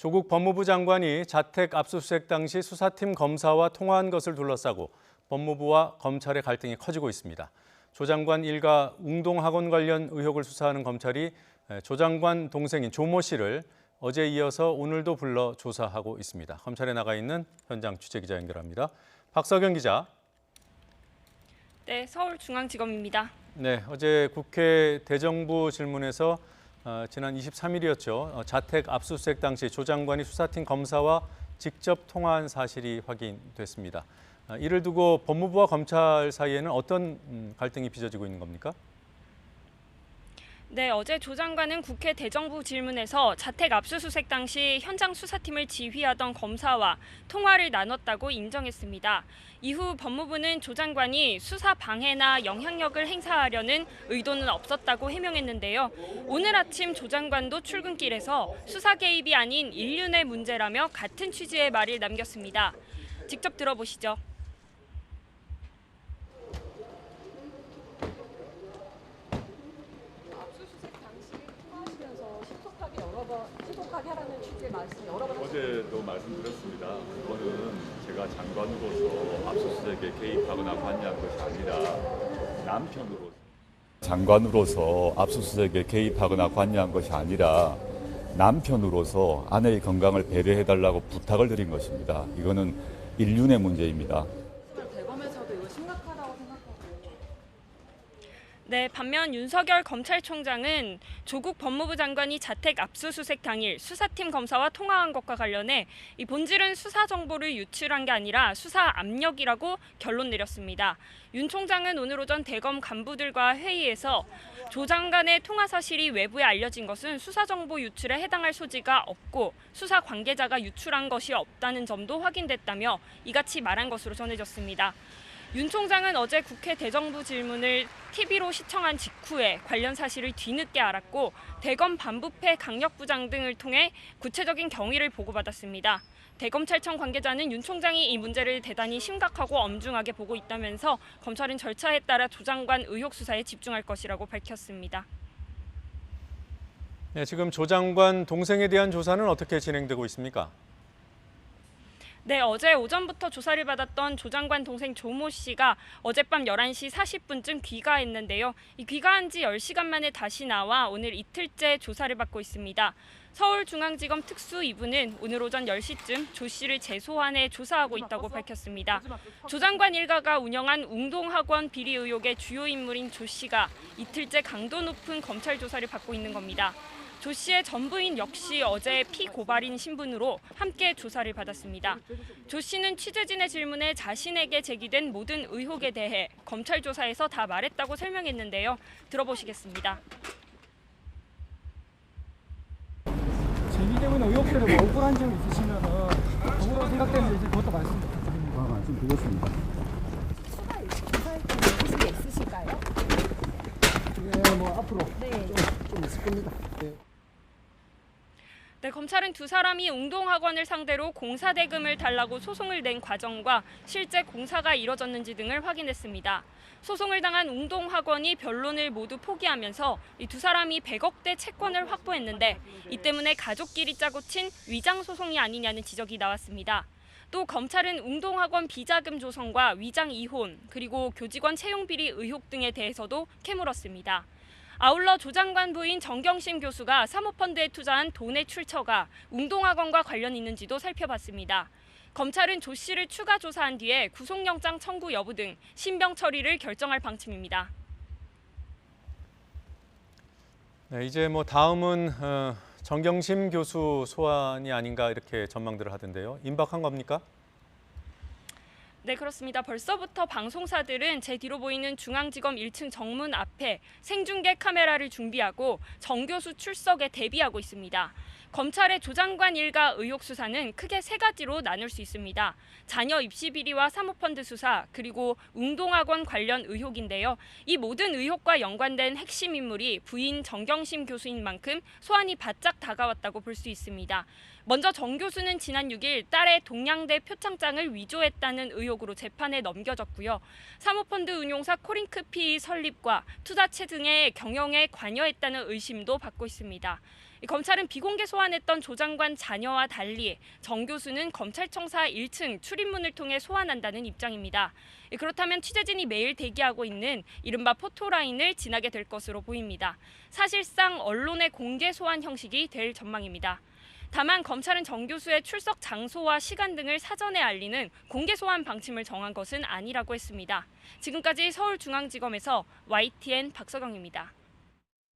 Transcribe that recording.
조국 법무부 장관이 자택 압수수색 당시 수사팀 검사와 통화한 것을 둘러싸고 법무부와 검찰의 갈등이 커지고 있습니다. 조 장관 일가 웅동학원 관련 의혹을 수사하는 검찰이 조 장관 동생인 조모 씨를 어제 이어서 오늘도 불러 조사하고 있습니다. 검찰에 나가 있는 현장 취재기자 연결합니다. 박석영 기자. 네, 서울중앙지검입니다. 네, 어제 국회 대정부 질문에서 지난 23일이었죠. 자택 압수수색 당시 조 장관이 수사팀 검사와 직접 통화한 사실이 확인됐습니다. 이를 두고 법무부와 검찰 사이에는 어떤 갈등이 빚어지고 있는 겁니까? 네, 어제 조 장관은 국회 대정부 질문에서 자택 압수수색 당시 현장 수사팀을 지휘하던 검사와 통화를 나눴다고 인정했습니다. 이후 법무부는 조 장관이 수사 방해나 영향력을 행사하려는 의도는 없었다고 해명했는데요. 오늘 아침 조 장관도 출근길에서 수사 개입이 아닌 인륜의 문제라며 같은 취지의 말을 남겼습니다. 직접 들어보시죠. 신속하게 하라는 취지의 말씀 여러 번 어제도 말씀드렸습니다. 그거는 제가 장관으로서 압수수색에 개입하거나 관여한 것이 아니라 장관으로서 압수수색에 개입하거나 관여한 것이 아니라 남편으로서 아내의 건강을 배려해달라고 부탁을 드린 것입니다. 이거는 인륜의 문제입니다. 대검에서도 이거 심각하다고 생각하고. 네, 반면 윤석열 검찰총장은 조국 법무부 장관이 자택 압수수색 당일 수사팀 검사와 통화한 것과 관련해 이 본질은 수사 정보를 유출한 게 아니라 수사 압력이라고 결론 내렸습니다. 윤 총장은 오늘 오전 대검 간부들과 회의에서 조 장관의 통화 사실이 외부에 알려진 것은 수사 정보 유출에 해당할 소지가 없고 수사 관계자가 유출한 것이 없다는 점도 확인됐다며 이같이 말한 것으로 전해졌습니다. 윤 총장은 어제 국회 대정부 질문을 TV로 시청한 직후에 관련 사실을 뒤늦게 알았고 대검 반부패 강력부장 등을 통해 구체적인 경위를 보고받았습니다. 대검찰청 관계자는 윤 총장이 이 문제를 대단히 심각하고 엄중하게 보고 있다면서 검찰은 절차에 따라 조 장관 의혹 수사에 집중할 것이라고 밝혔습니다. 네, 지금 조 장관 동생에 대한 조사는 어떻게 진행되고 있습니까? 네, 어제 오전부터 조사를 받았던 조 장관 동생 조모 씨가 어젯밤 11시 40분쯤 귀가했는데요. 이 귀가한 지 10시간 만에 다시 나와 오늘 이틀째 조사를 받고 있습니다. 서울중앙지검 특수 2부는 오늘 오전 10시쯤 조 씨를 재소환해 조사하고 있다고 밝혔습니다. 조 장관 일가가 운영한 웅동학원 비리 의혹의 주요 인물인 조 씨가 이틀째 강도 높은 검찰 조사를 받고 있는 겁니다. 조 씨의 전부인 역시 어제 피고발인 신분으로 함께 조사를 받았습니다. 조 씨는 취재진의 질문에 자신에게 제기된 모든 의혹에 대해 검찰 조사에서 다 말했다고 설명했는데요. 들어보시겠습니다. 제기되고 있는 의혹들을 억울한 점 있으시면 억울하고 생각되는데 이제 그것도 말씀 부탁드립니다. 말씀드렸습니다. 수사할 때 무슨 게 있으실까요? 네, 뭐 앞으로 네. 좀 있을 겁니다. 네. 네, 검찰은 두 사람이 웅동학원을 상대로 공사 대금을 달라고 소송을 낸 과정과 실제 공사가 이뤄졌는지 등을 확인했습니다. 소송을 당한 웅동학원이 변론을 모두 포기하면서 이 두 사람이 100억대 채권을 확보했는데 이 때문에 가족끼리 짜고 친 위장 소송이 아니냐는 지적이 나왔습니다. 또 검찰은 웅동학원 비자금 조성과 위장 이혼 그리고 교직원 채용 비리 의혹 등에 대해서도 캐물었습니다. 아울러 조 장관 부인 정경심 교수가 사모펀드에 투자한 돈의 출처가 웅동학원과 관련 있는지도 살펴봤습니다. 검찰은 조 씨를 추가 조사한 뒤에 구속영장 청구 여부 등 신병 처리를 결정할 방침입니다. 네, 이제 다음은 정경심 교수 소환이 아닌가 이렇게 전망들을 하던데요. 임박한 겁니까? 네, 그렇습니다. 벌써부터 방송사들은 제 뒤로 보이는 중앙지검 1층 정문 앞에 생중계 카메라를 준비하고 정 교수 출석에 대비하고 있습니다. 검찰의 조 장관 일가 의혹 수사는 크게 세 가지로 나눌 수 있습니다. 자녀 입시 비리와 사모펀드 수사, 그리고 웅동학원 관련 의혹인데요. 이 모든 의혹과 연관된 핵심 인물이 부인 정경심 교수인 만큼 소환이 바짝 다가왔다고 볼 수 있습니다. 먼저 정 교수는 지난 6일 딸의 동양대 표창장을 위조했다는 의혹으로 재판에 넘겨졌고요. 사모펀드 운용사 코링크 PE 설립과 투자체 등의 경영에 관여했다는 의심도 받고 있습니다. 검찰은 비공개 소환했던 조 장관 자녀와 달리 정 교수는 검찰청사 1층 출입문을 통해 소환한다는 입장입니다. 그렇다면 취재진이 매일 대기하고 있는 이른바 포토라인을 지나게 될 것으로 보입니다. 사실상 언론의 공개 소환 형식이 될 전망입니다. 다만 검찰은 정 교수의 출석 장소와 시간 등을 사전에 알리는 공개 소환 방침을 정한 것은 아니라고 했습니다. 지금까지 서울중앙지검에서 YTN 박서경입니다.